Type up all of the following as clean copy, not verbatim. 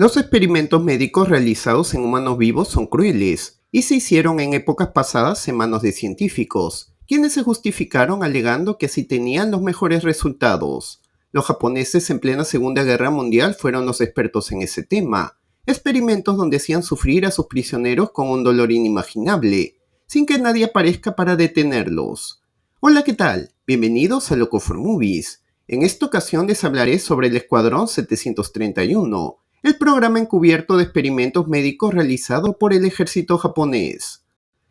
Los experimentos médicos realizados en humanos vivos son crueles y se hicieron en épocas pasadas en manos de científicos, quienes se justificaron alegando que así tenían los mejores resultados. Los japoneses en plena Segunda Guerra Mundial fueron los expertos en ese tema, experimentos donde hacían sufrir a sus prisioneros con un dolor inimaginable, sin que nadie aparezca para detenerlos. Hola, ¿qué tal? Bienvenidos a Loco for Movies. En esta ocasión les hablaré sobre el Escuadrón 731, el programa encubierto de experimentos médicos realizado por el ejército japonés.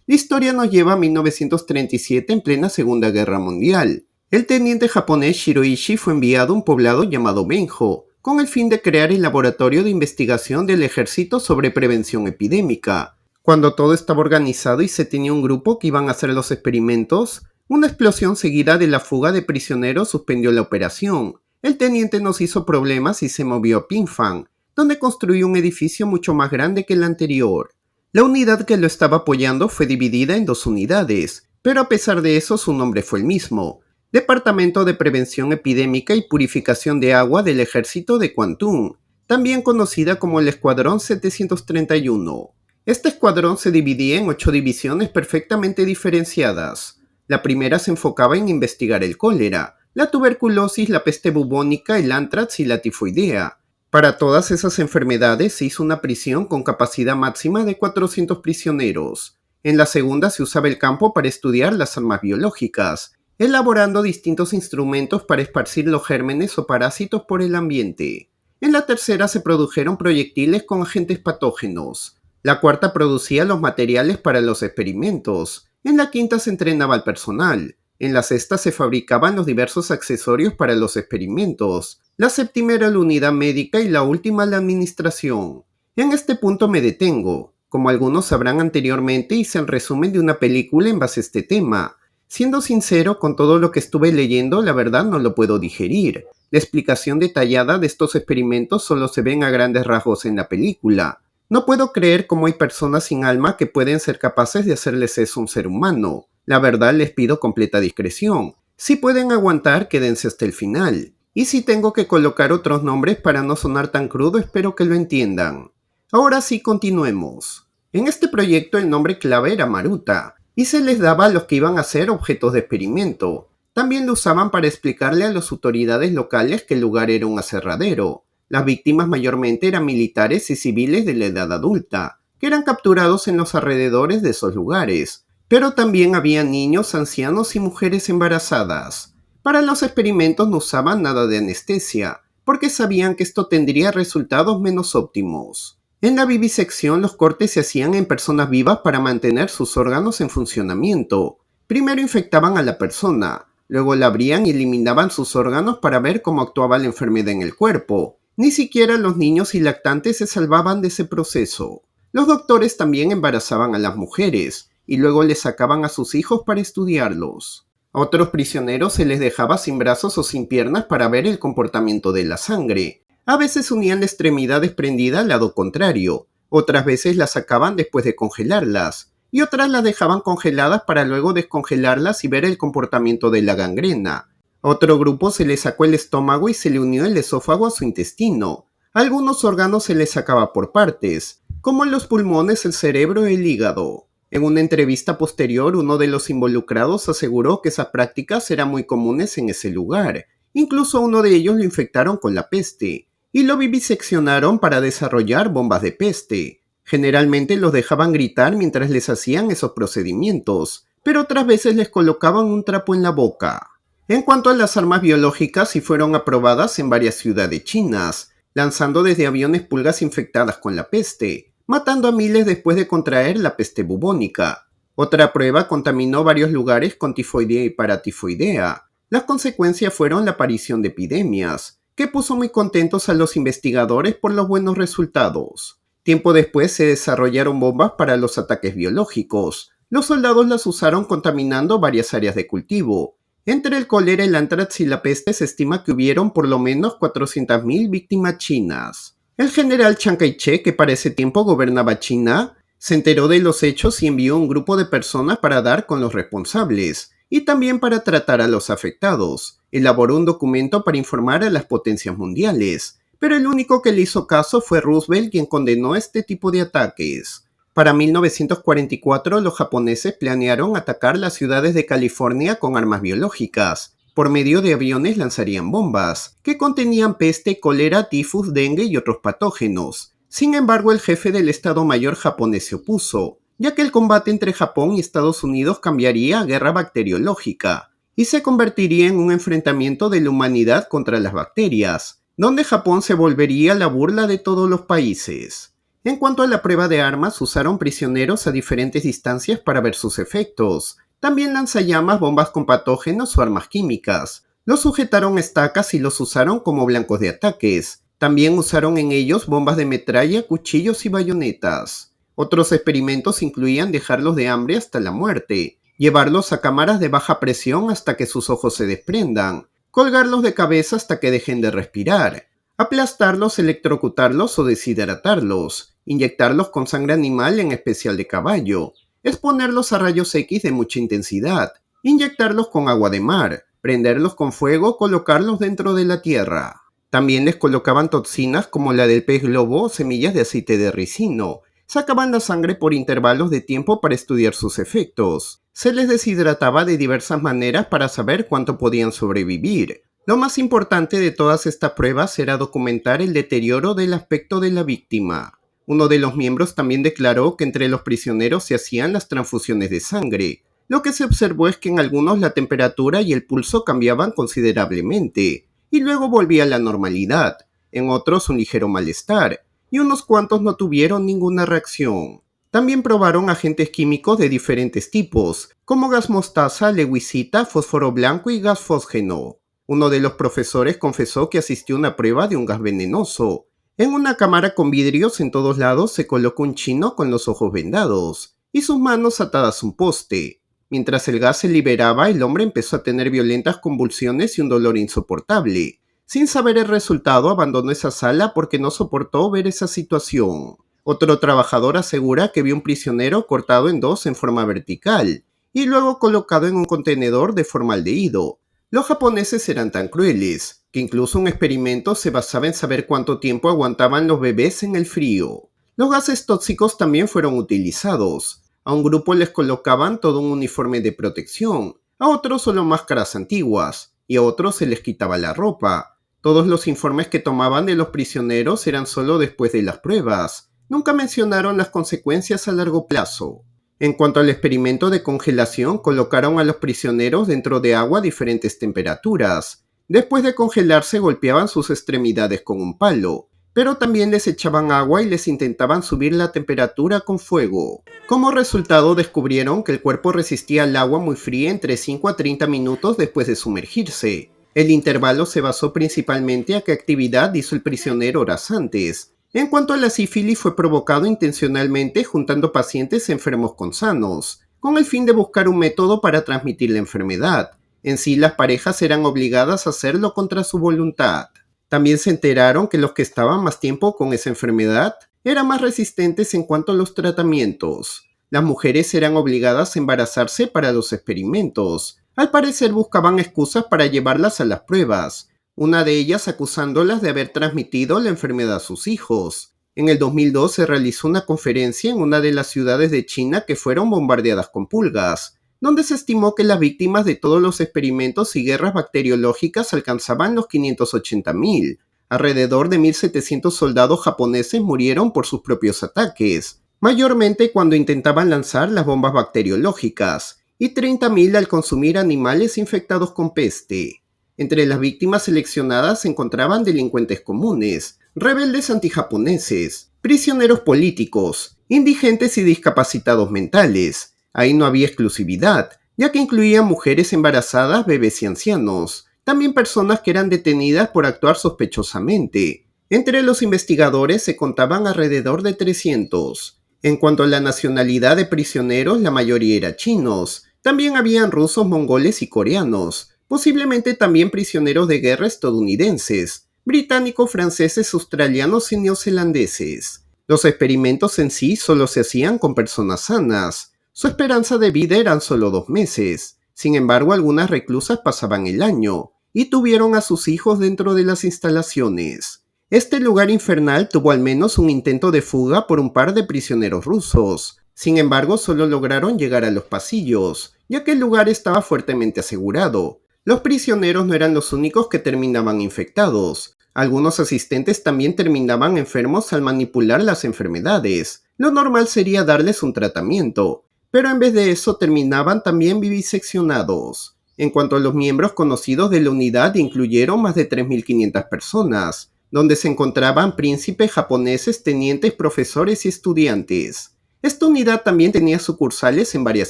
La historia nos lleva a 1937 en plena Segunda Guerra Mundial. El teniente japonés Shiroishi fue enviado a un poblado llamado Benjo, con el fin de crear el laboratorio de investigación del ejército sobre prevención epidémica. Cuando todo estaba organizado y se tenía un grupo que iban a hacer los experimentos, una explosión seguida de la fuga de prisioneros suspendió la operación. El teniente nos hizo problemas y se movió a Pinfang, donde construyó un edificio mucho más grande que el anterior. La unidad que lo estaba apoyando fue dividida en dos unidades, pero a pesar de eso su nombre fue el mismo: Departamento de Prevención Epidémica y Purificación de Agua del Ejército de Kwantung, también conocida como el Escuadrón 731. Este escuadrón se dividía en 8 divisiones perfectamente diferenciadas. La primera se enfocaba en investigar el cólera, la tuberculosis, la peste bubónica, el anthrax y la tifoidea. Para todas esas enfermedades se hizo una prisión con capacidad máxima de 400 prisioneros. En la segunda se usaba el campo para estudiar las armas biológicas, elaborando distintos instrumentos para esparcir los gérmenes o parásitos por el ambiente. En la tercera se produjeron proyectiles con agentes patógenos. La cuarta producía los materiales para los experimentos. En la quinta se entrenaba al personal. En la sexta se fabricaban los diversos accesorios para los experimentos. La séptima era la unidad médica y la última la administración. En este punto me detengo. Como algunos sabrán anteriormente, hice el resumen de una película en base a este tema. Siendo sincero, con todo lo que estuve leyendo, la verdad no lo puedo digerir. La explicación detallada de estos experimentos solo se ven a grandes rasgos en la película. No puedo creer cómo hay personas sin alma que pueden ser capaces de hacerles eso a un ser humano. La verdad, les pido completa discreción. Si pueden aguantar, quédense hasta el final. Y si tengo que colocar otros nombres para no sonar tan crudo, espero que lo entiendan. Ahora sí, continuemos. En este proyecto el nombre clave era Maruta, y se les daba a los que iban a ser objetos de experimento. También lo usaban para explicarle a las autoridades locales que el lugar era un aserradero. Las víctimas mayormente eran militares y civiles de la edad adulta, que eran capturados en los alrededores de esos lugares. Pero también había niños, ancianos y mujeres embarazadas. Para los experimentos no usaban nada de anestesia, porque sabían que esto tendría resultados menos óptimos. En la vivisección los cortes se hacían en personas vivas para mantener sus órganos en funcionamiento. Primero infectaban a la persona, luego la abrían y eliminaban sus órganos para ver cómo actuaba la enfermedad en el cuerpo. Ni siquiera los niños y lactantes se salvaban de ese proceso. Los doctores también embarazaban a las mujeres, y luego les sacaban a sus hijos para estudiarlos. A otros prisioneros se les dejaba sin brazos o sin piernas para ver el comportamiento de la sangre. A veces unían la extremidad desprendida al lado contrario, otras veces las sacaban después de congelarlas, y otras las dejaban congeladas para luego descongelarlas y ver el comportamiento de la gangrena. A otro grupo se le sacó el estómago y se le unió el esófago a su intestino. A algunos órganos se les sacaba por partes, como los pulmones, el cerebro y el hígado. En una entrevista posterior, uno de los involucrados aseguró que esas prácticas eran muy comunes en ese lugar. Incluso a uno de ellos lo infectaron con la peste, y lo viviseccionaron para desarrollar bombas de peste. Generalmente los dejaban gritar mientras les hacían esos procedimientos, pero otras veces les colocaban un trapo en la boca. En cuanto a las armas biológicas, sí fueron aprobadas en varias ciudades chinas, lanzando desde aviones pulgas infectadas con la peste, matando a miles después de contraer la peste bubónica. Otra prueba contaminó varios lugares con tifoidea y paratifoidea. Las consecuencias fueron la aparición de epidemias, que puso muy contentos a los investigadores por los buenos resultados. Tiempo después se desarrollaron bombas para los ataques biológicos. Los soldados las usaron contaminando varias áreas de cultivo. Entre el cólera, el anthrax y la peste se estima que hubieron por lo menos 400.000 víctimas chinas. El general Chiang Kai-shek, que para ese tiempo gobernaba China, se enteró de los hechos y envió un grupo de personas para dar con los responsables, y también para tratar a los afectados. Elaboró un documento para informar a las potencias mundiales, pero el único que le hizo caso fue Roosevelt, quien condenó este tipo de ataques. Para 1944, los japoneses planearon atacar las ciudades de California con armas biológicas. Por medio de aviones lanzarían bombas, que contenían peste, cólera, tifus, dengue y otros patógenos. Sin embargo, el jefe del Estado Mayor japonés se opuso, ya que el combate entre Japón y Estados Unidos cambiaría a guerra bacteriológica, y se convertiría en un enfrentamiento de la humanidad contra las bacterias, donde Japón se volvería la burla de todos los países. En cuanto a la prueba de armas, usaron prisioneros a diferentes distancias para ver sus efectos. También lanzallamas, bombas con patógenos o armas químicas. Los sujetaron a estacas y los usaron como blancos de ataques. También usaron en ellos bombas de metralla, cuchillos y bayonetas. Otros experimentos incluían dejarlos de hambre hasta la muerte, llevarlos a cámaras de baja presión hasta que sus ojos se desprendan, colgarlos de cabeza hasta que dejen de respirar, aplastarlos, electrocutarlos o deshidratarlos, inyectarlos con sangre animal, en especial de caballo, exponerlos a rayos X de mucha intensidad, inyectarlos con agua de mar, prenderlos con fuego, colocarlos dentro de la tierra. También les colocaban toxinas como la del pez globo o semillas de aceite de ricino. Sacaban la sangre por intervalos de tiempo para estudiar sus efectos. Se les deshidrataba de diversas maneras para saber cuánto podían sobrevivir. Lo más importante de todas estas pruebas era documentar el deterioro del aspecto de la víctima. Uno de los miembros también declaró que entre los prisioneros se hacían las transfusiones de sangre. Lo que se observó es que en algunos la temperatura y el pulso cambiaban considerablemente, y luego volvía a la normalidad, en otros un ligero malestar, y unos cuantos no tuvieron ninguna reacción. También probaron agentes químicos de diferentes tipos, como gas mostaza, lewicita, fósforo blanco y gas fósgeno. Uno de los profesores confesó que asistió a una prueba de un gas venenoso. En una cámara con vidrios en todos lados se colocó un chino con los ojos vendados y sus manos atadas a un poste. Mientras el gas se liberaba, el hombre empezó a tener violentas convulsiones y un dolor insoportable. Sin saber el resultado, abandonó esa sala porque no soportó ver esa situación. Otro trabajador asegura que vio un prisionero cortado en dos en forma vertical y luego colocado en un contenedor de formaldehído. Los japoneses eran tan crueles que incluso un experimento se basaba en saber cuánto tiempo aguantaban los bebés en el frío. Los gases tóxicos también fueron utilizados. A un grupo les colocaban todo un uniforme de protección, a otros solo máscaras antiguas, y a otros se les quitaba la ropa. Todos los informes que tomaban de los prisioneros eran solo después de las pruebas. Nunca mencionaron las consecuencias a largo plazo. En cuanto al experimento de congelación, colocaron a los prisioneros dentro de agua a diferentes temperaturas. Después de congelarse, golpeaban sus extremidades con un palo, pero también les echaban agua y les intentaban subir la temperatura con fuego. Como resultado, descubrieron que el cuerpo resistía al agua muy fría entre 5 a 30 minutos después de sumergirse. El intervalo se basó principalmente a qué actividad hizo el prisionero horas antes. En cuanto a la sífilis, fue provocado intencionalmente juntando pacientes enfermos con sanos, con el fin de buscar un método para transmitir la enfermedad. En sí, las parejas eran obligadas a hacerlo contra su voluntad. También se enteraron que los que estaban más tiempo con esa enfermedad eran más resistentes en cuanto a los tratamientos. Las mujeres eran obligadas a embarazarse para los experimentos. Al parecer buscaban excusas para llevarlas a las pruebas, una de ellas acusándolas de haber transmitido la enfermedad a sus hijos. En el 2002 se realizó una conferencia en una de las ciudades de China que fueron bombardeadas con pulgas, donde se estimó que las víctimas de todos los experimentos y guerras bacteriológicas alcanzaban los 580.000. Alrededor de 1.700 soldados japoneses murieron por sus propios ataques, mayormente cuando intentaban lanzar las bombas bacteriológicas, y 30.000 al consumir animales infectados con peste. Entre las víctimas seleccionadas se encontraban delincuentes comunes, rebeldes antijaponeses, prisioneros políticos, indigentes y discapacitados mentales. Ahí no había exclusividad, ya que incluían mujeres embarazadas, bebés y ancianos, también personas que eran detenidas por actuar sospechosamente. Entre los investigadores se contaban alrededor de 300. En cuanto a la nacionalidad de prisioneros, la mayoría eran chinos. También habían rusos, mongoles y coreanos, posiblemente también prisioneros de guerra estadounidenses, británicos, franceses, australianos y neozelandeses. Los experimentos en sí solo se hacían con personas sanas. Su esperanza de vida eran solo 2 meses. Sin embargo, algunas reclusas pasaban el año y tuvieron a sus hijos dentro de las instalaciones. Este lugar infernal tuvo al menos un intento de fuga por un par de prisioneros rusos. Sin embargo, solo lograron llegar a los pasillos, ya que el lugar estaba fuertemente asegurado. Los prisioneros no eran los únicos que terminaban infectados. Algunos asistentes también terminaban enfermos al manipular las enfermedades. Lo normal sería darles un tratamiento, pero en vez de eso terminaban también viviseccionados. En cuanto a los miembros conocidos de la unidad, incluyeron más de 3.500 personas, donde se encontraban príncipes japoneses, tenientes, profesores y estudiantes. Esta unidad también tenía sucursales en varias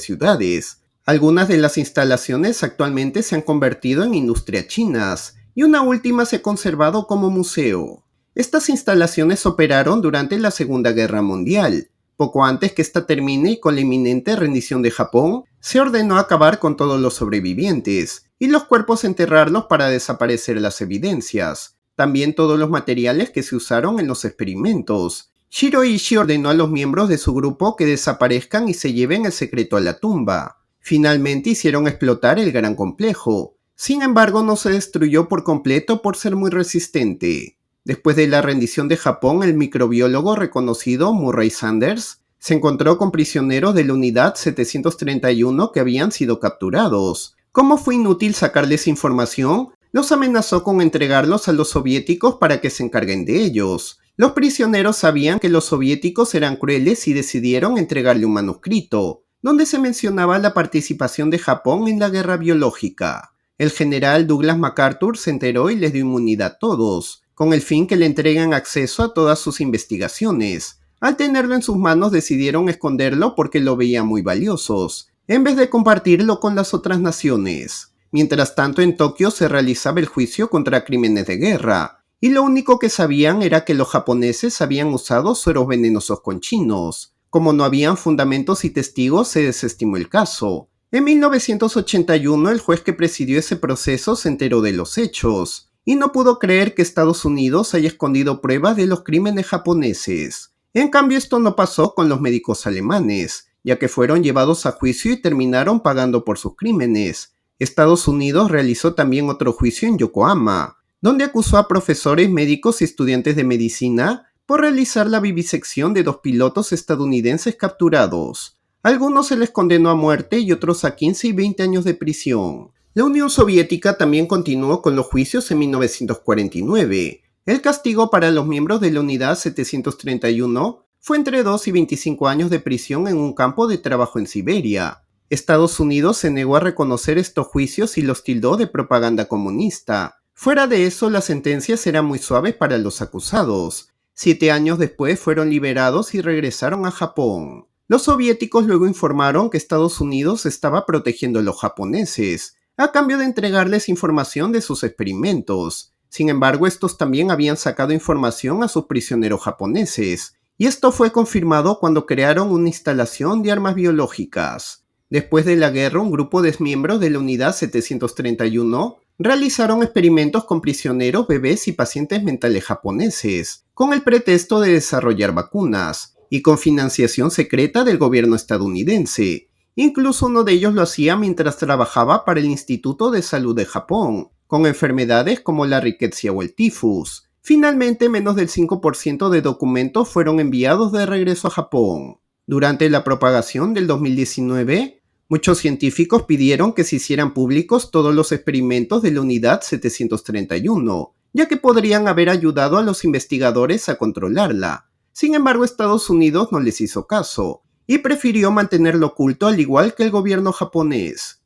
ciudades. Algunas de las instalaciones actualmente se han convertido en industrias chinas, y una última se ha conservado como museo. Estas instalaciones operaron durante la Segunda Guerra Mundial. Poco antes que esta termine y con la inminente rendición de Japón, se ordenó acabar con todos los sobrevivientes, y los cuerpos enterrarlos para desaparecer las evidencias. También todos los materiales que se usaron en los experimentos. Shiroishi ordenó a los miembros de su grupo que desaparezcan y se lleven el secreto a la tumba. Finalmente hicieron explotar el gran complejo. Sin embargo, no se destruyó por completo por ser muy resistente. Después de la rendición de Japón, el microbiólogo reconocido Murray Sanders se encontró con prisioneros de la unidad 731 que habían sido capturados. Como fue inútil sacarles información, los amenazó con entregarlos a los soviéticos para que se encarguen de ellos. Los prisioneros sabían que los soviéticos eran crueles y decidieron entregarle un manuscrito, donde se mencionaba la participación de Japón en la guerra biológica. El general Douglas MacArthur se enteró y les dio inmunidad a todos, con el fin que le entreguen acceso a todas sus investigaciones. Al tenerlo en sus manos decidieron esconderlo porque lo veían muy valiosos, en vez de compartirlo con las otras naciones. Mientras tanto, en Tokio se realizaba el juicio contra crímenes de guerra, y lo único que sabían era que los japoneses habían usado sueros venenosos con chinos. Como no habían fundamentos y testigos, se desestimó el caso. En 1981, el juez que presidió ese proceso se enteró de los hechos, y no pudo creer que Estados Unidos haya escondido pruebas de los crímenes japoneses. En cambio, esto no pasó con los médicos alemanes, ya que fueron llevados a juicio y terminaron pagando por sus crímenes. Estados Unidos realizó también otro juicio en Yokohama, donde acusó a profesores, médicos y estudiantes de medicina por realizar la vivisección de 2 pilotos estadounidenses capturados. A algunos se les condenó a muerte y otros a 15 y 20 años de prisión. La Unión Soviética también continuó con los juicios en 1949. El castigo para los miembros de la Unidad 731 fue entre 2 y 25 años de prisión en un campo de trabajo en Siberia. Estados Unidos se negó a reconocer estos juicios y los tildó de propaganda comunista. Fuera de eso, las sentencias eran muy suaves para los acusados. 7 años después fueron liberados y regresaron a Japón. Los soviéticos luego informaron que Estados Unidos estaba protegiendo a los japoneses, a cambio de entregarles información de sus experimentos. Sin embargo, estos también habían sacado información a sus prisioneros japoneses, y esto fue confirmado cuando crearon una instalación de armas biológicas. Después de la guerra, un grupo de miembros de la Unidad 731 realizaron experimentos con prisioneros, bebés y pacientes mentales japoneses, con el pretexto de desarrollar vacunas, y con financiación secreta del gobierno estadounidense. Incluso uno de ellos lo hacía mientras trabajaba para el Instituto de Salud de Japón, con enfermedades como la riqueza o el tifus. Finalmente, menos del 5% de documentos fueron enviados de regreso a Japón. Durante la propagación del 2019, muchos científicos pidieron que se hicieran públicos todos los experimentos de la Unidad 731, ya que podrían haber ayudado a los investigadores a controlarla. Sin embargo, Estados Unidos no les hizo caso, y prefirió mantenerlo oculto al igual que el gobierno japonés.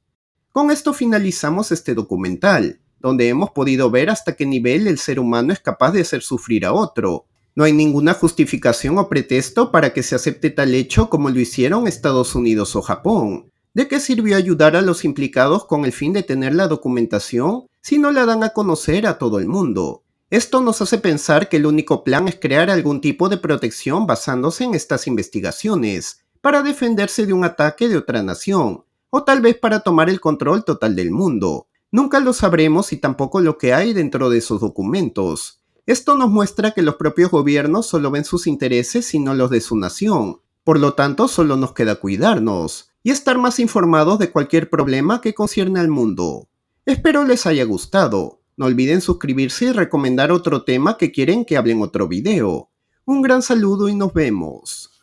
Con esto finalizamos este documental, donde hemos podido ver hasta qué nivel el ser humano es capaz de hacer sufrir a otro. No hay ninguna justificación o pretexto para que se acepte tal hecho como lo hicieron Estados Unidos o Japón. ¿De qué sirvió ayudar a los implicados con el fin de tener la documentación si no la dan a conocer a todo el mundo? Esto nos hace pensar que el único plan es crear algún tipo de protección basándose en estas investigaciones, para defenderse de un ataque de otra nación, o tal vez para tomar el control total del mundo. Nunca lo sabremos y tampoco lo que hay dentro de esos documentos. Esto nos muestra que los propios gobiernos solo ven sus intereses y no los de su nación. Por lo tanto, solo nos queda cuidarnos y estar más informados de cualquier problema que concierne al mundo. Espero les haya gustado. No olviden suscribirse y recomendar otro tema que quieren que hable en otro video. Un gran saludo y nos vemos.